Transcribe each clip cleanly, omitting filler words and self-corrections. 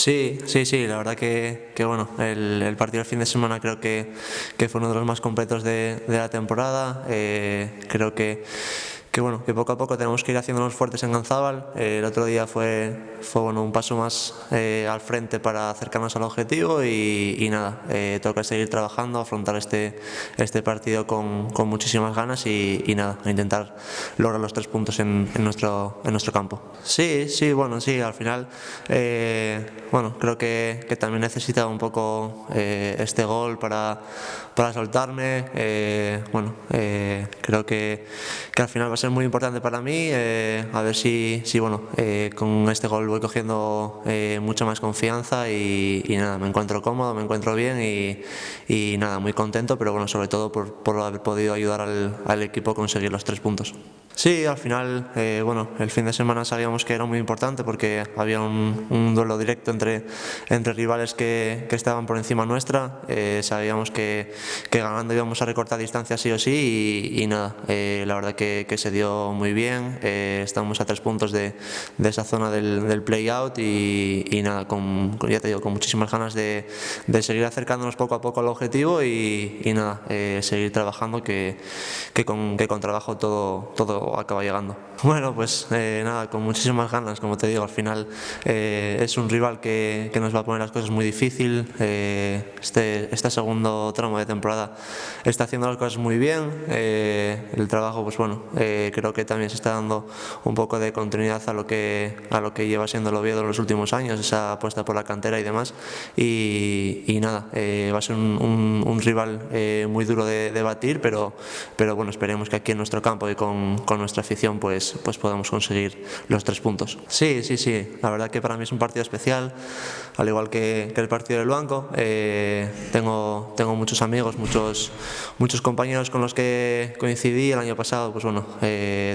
Sí, la verdad que bueno, el partido del fin de semana creo que fue uno de los más completos de la temporada. Creo que bueno, que poco a poco tenemos que ir haciéndonos fuertes en Ganzábal. El otro día fue bueno, un paso más al frente para acercarnos al objetivo y nada, toca seguir trabajando, afrontar este partido con muchísimas ganas y nada, a intentar lograr los 3 puntos en nuestro campo. Bueno, sí, al final bueno, creo que también necesitaba un poco este gol para soltarme. Bueno, creo que al final va a ser muy importante para mí, a ver si bueno, con este gol voy cogiendo mucha más confianza y nada, me encuentro cómodo, me encuentro bien y nada, muy contento, pero bueno, sobre todo por haber podido ayudar al equipo a conseguir los 3 puntos. Sí, al final, bueno, el fin de semana sabíamos que era muy importante porque había un duelo directo entre rivales que estaban por encima nuestra. Sabíamos que ganando íbamos a recortar distancias sí o sí y nada, la verdad que se dio muy bien. Estamos a 3 puntos de esa zona del play-out y nada, ya te digo, con muchísimas ganas de seguir acercándonos poco a poco al objetivo y nada, seguir trabajando que con trabajo todo acaba llegando. Bueno, pues nada, con muchísimas ganas, como te digo, al final es un rival que nos va a poner las cosas muy difícil. Este segundo tramo de temporada está haciendo las cosas muy bien. El trabajo, pues bueno, creo que también se está dando un poco de continuidad a lo que lleva siendo el Oviedo en los últimos años, esa apuesta por la cantera y demás. Y nada, va a ser un rival muy duro de batir, pero bueno, esperemos que aquí en nuestro campo y con nuestra afición pues podamos conseguir los 3 puntos. Sí, la verdad que para mí es un partido especial, al igual que el partido del Banco. Tengo muchos amigos, muchos compañeros con los que coincidí el año pasado. Pues bueno,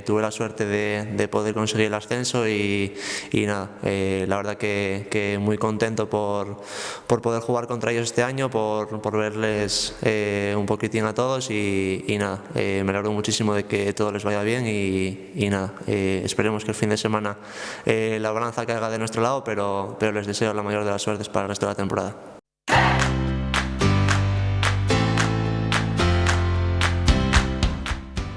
tuve la suerte de poder conseguir el ascenso y nada, la verdad que muy contento por poder jugar contra ellos este año, por verles un poquitín a todos y nada, me alegro muchísimo de que todo les vaya bien y nada, esperemos que el fin de semana la balanza caiga de nuestro lado, pero les deseo la mayor de las suertes para el resto de la temporada.